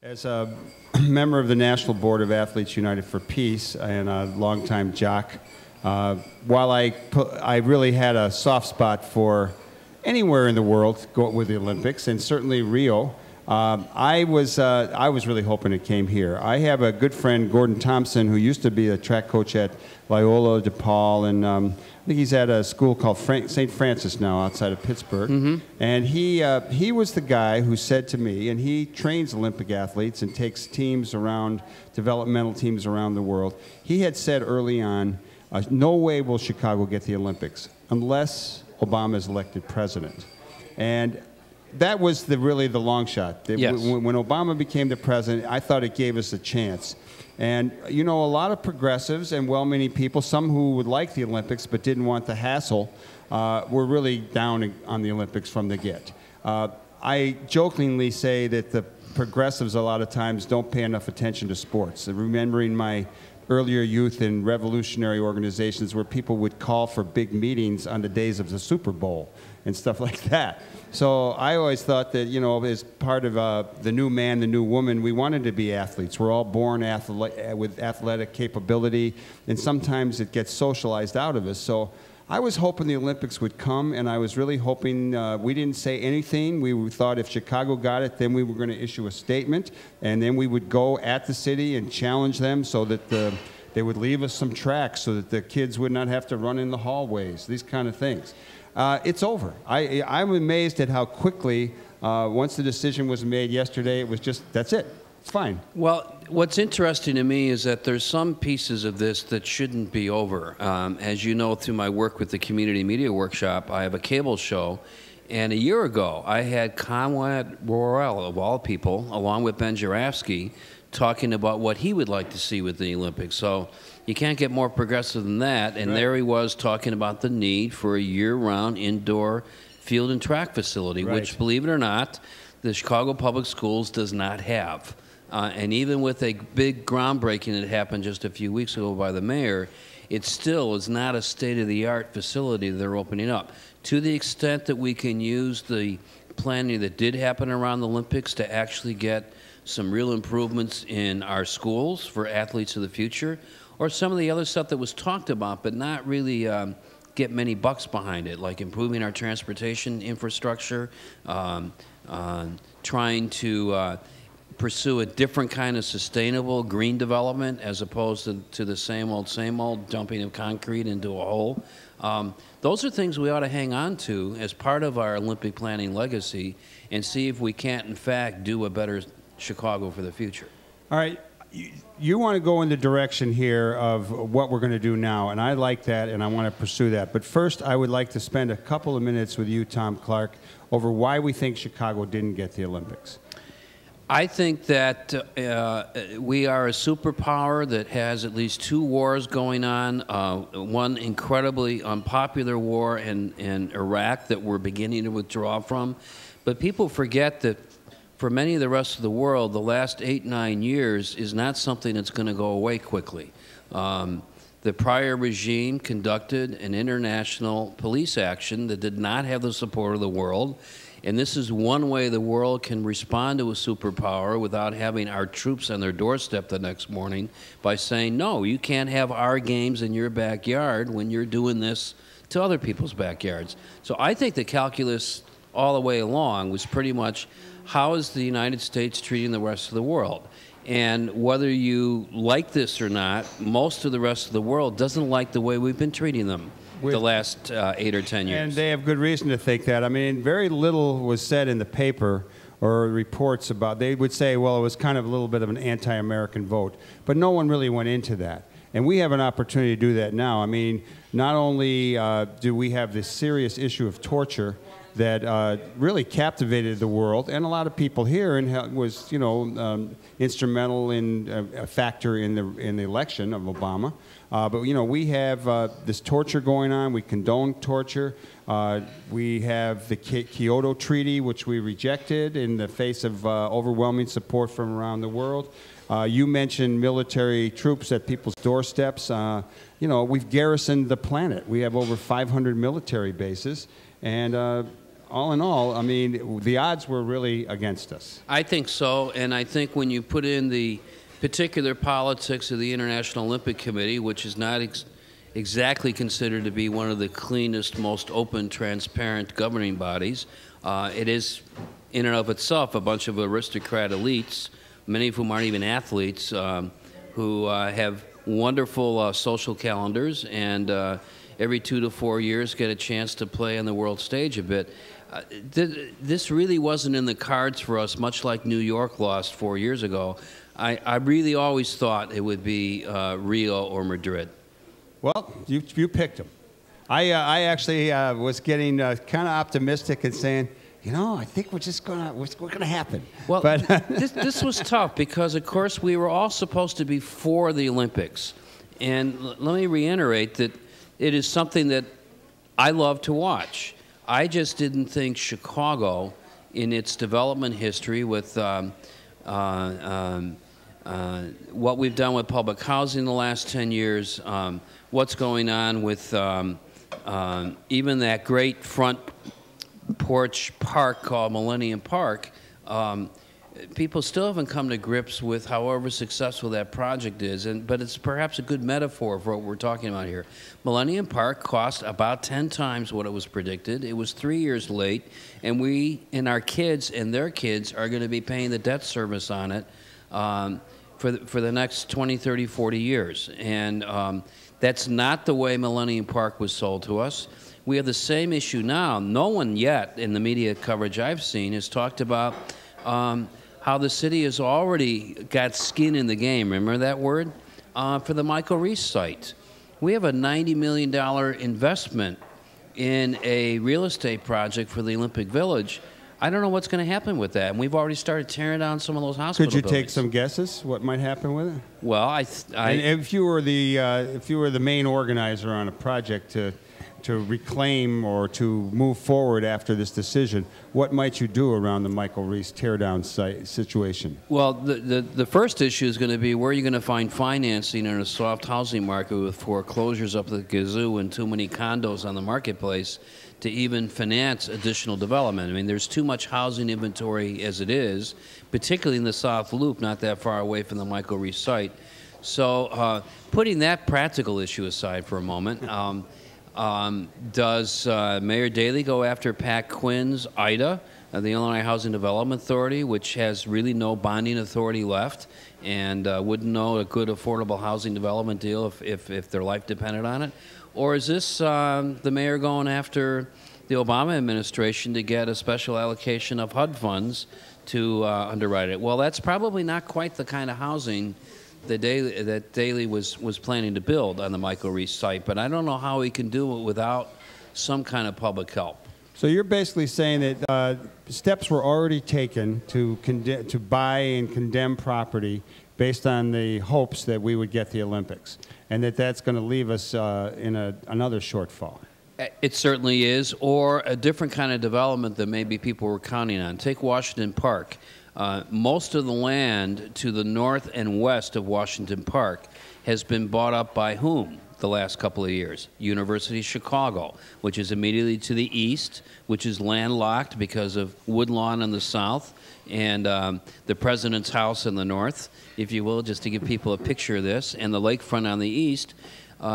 As a member of the National Board of Athletes United for Peace and a longtime jock, while I really had a soft spot for anywhere in the world with the Olympics, and certainly Rio, I was really hoping it came here. I have a good friend, Gordon Thompson, who used to be a track coach at Loyola DePaul, and I think he's at a school called St. Francis now outside of Pittsburgh. Mm-hmm. And he was the guy who said to me, and he trains Olympic athletes and takes teams around, developmental teams around the world. He had said early on, no way will Chicago get the Olympics unless Obama is elected president. And that was really the long shot. Yes. When Obama became the president, I thought it gave us a chance. And, you know, a lot of progressives and well-meaning people, some who would like the Olympics but didn't want the hassle, were really down on the Olympics from the get. I jokingly say that the progressives a lot of times don't pay enough attention to sports. Remembering my earlier youth in revolutionary organizations where people would call for big meetings on the days of the Super Bowl and stuff like that. So I always thought that, you know, as part of the new man, the new woman, we wanted to be athletes. We're all born with athletic capability, and sometimes it gets socialized out of us. So I was hoping the Olympics would come, and I was really hoping we didn't say anything. We thought if Chicago got it, then we were going to issue a statement, and then we would go at the city and challenge them so that they would leave us some tracks so that the kids would not have to run in the hallways, these kind of things. It's over. I'm amazed at how quickly, once the decision was made yesterday, it was just, that's it. It's fine. Well, what's interesting to me is that there's some pieces of this that shouldn't be over. As you know, through my work with the Community Media Workshop, I have a cable show. And a year ago, I had Conrad Royal, of all people, along with Ben Jarofsky, talking about what he would like to see with the Olympics. So you can't get more progressive than that. And right. There he was talking about the need for a year-round indoor field and track facility, right. Which, believe it or not, the Chicago Public Schools does not have. And even with a big groundbreaking that happened just a few weeks ago by the mayor, it still is not a state-of-the-art facility they're opening up. To the extent that we can use the planning that did happen around the Olympics to actually get some real improvements in our schools for athletes of the future, or some of the other stuff that was talked about but not really get many bucks behind it, like improving our transportation infrastructure, trying to pursue a different kind of sustainable green development as opposed to the same old dumping of concrete into a hole. Those are things we ought to hang on to as part of our Olympic planning legacy and see if we can't, in fact, do a better Chicago for the future. All right. You want to go in the direction here of what we're going to do now, and I like that, and I want to pursue that. But first, I would like to spend a couple of minutes with you, Thom Clark, over why we think Chicago didn't get the Olympics. I think that we are a superpower that has at least two wars going on, one incredibly unpopular war in Iraq that we're beginning to withdraw from. But people forget that for many of the rest of the world, the last 8-9 years is not something that's going to go away quickly. The prior regime conducted an international police action that did not have the support of the world. And this is one way the world can respond to a superpower without having our troops on their doorstep the next morning by saying, no, you can't have our games in your backyard when you're doing this to other people's backyards. So I think the calculus all the way along was pretty much, how is the United States treating the rest of the world? And whether you like this or not, most of the rest of the world doesn't like the way we've been treating them the last 8 or 10 years. And they have good reason to think that. I mean, very little was said in the paper or reports about, they would say, well, it was kind of a little bit of an anti-American vote. But no one really went into that. And we have an opportunity to do that now. I mean, not only do we have this serious issue of torture that really captivated the world and a lot of people here, and was, you know, instrumental in a factor in the election of Obama. But you know, we have this torture going on. We condone torture. We have the Kyoto Treaty, which we rejected in the face of overwhelming support from around the world. You mentioned military troops at people's doorsteps. You know, we've garrisoned the planet. We have over 500 military bases, and all in all, I mean, the odds were really against us. I think so, and I think when you put in the particular politics of the International Olympic Committee, which is not exactly considered to be one of the cleanest, most open, transparent governing bodies, it is, in and of itself, a bunch of aristocrat elites, many of whom aren't even athletes, who have wonderful social calendars and every 2 to 4 years get a chance to play on the world stage a bit. This really wasn't in the cards for us, much like New York lost 4 years ago. I really always thought it would be Rio or Madrid. Well, you picked them. I actually was getting kind of optimistic and saying, you know, I think we're gonna happen. Well, but this was tough because, of course, we were all supposed to be for the Olympics, and let me reiterate that it is something that I love to watch. I just didn't think Chicago, in its development history, with what we've done with public housing in the last 10 years, what's going on with even that great front porch park called Millennium Park, people still haven't come to grips with however successful that project is, but it's perhaps a good metaphor for what we're talking about here. Millennium Park cost about 10 times what it was predicted. It was 3 years late, and we and our kids and their kids are going to be paying the debt service on it for the next 20, 30, 40 years. And that's not the way Millennium Park was sold to us. We have the same issue now. No one yet in the media coverage I've seen has talked about how the city has already got skin in the game, remember that word, for the Michael Reese site. We have a $90 million investment in a real estate project for the Olympic Village. I don't know what's going to happen with that, and we've already started tearing down some of those hospital buildings. Could you take some guesses what might happen with it? Well, and if you were the main organizer on a project to reclaim or to move forward after this decision, what might you do around the Michael Reese teardown site situation? Well, the first issue is going to be where are you going to find financing in a soft housing market with foreclosures up the gazoo and too many condos on the marketplace to even finance additional development. I mean, there's too much housing inventory as it is, particularly in the South Loop, not that far away from the Michael Reese site. So putting that practical issue aside for a moment, does Mayor Daley go after Pat Quinn's IDA, the Illinois Housing Development Authority, which has really no bonding authority left and wouldn't know a good affordable housing development deal if their life depended on it? Or is this the mayor going after the Obama administration to get a special allocation of HUD funds to underwrite it? Well, that's probably not quite the kind of housing that Daley was planning to build on the Michael Reese site, but I don't know how he can do it without some kind of public help. So you're basically saying that steps were already taken to buy and condemn property based on the hopes that we would get the Olympics, and that's going to leave us in another shortfall. It certainly is, or a different kind of development that maybe people were counting on. Take Washington Park. Most of the land to the north and west of Washington Park has been bought up by whom the last couple of years? University of Chicago, which is immediately to the east, which is landlocked because of Woodlawn in the south and the president's house in the north, if you will, just to give people a picture of this, and the lakefront on the east.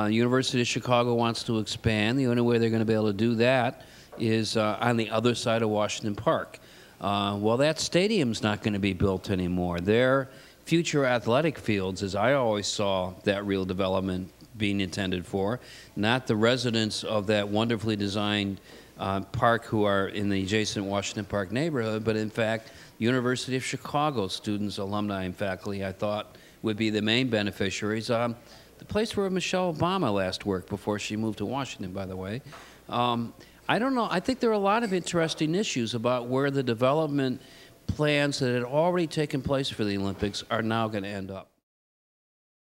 University of Chicago wants to expand. The only way they're going to be able to do that is on the other side of Washington Park. Well, that stadium's not going to be built anymore. Their future athletic fields, as I always saw that real development being intended for, not the residents of that wonderfully designed park who are in the adjacent Washington Park neighborhood, but in fact, University of Chicago students, alumni, and faculty, I thought would be the main beneficiaries. The place where Michelle Obama last worked before she moved to Washington, by the way. I don't know. I think there are a lot of interesting issues about where the development plans that had already taken place for the Olympics are now going to end up.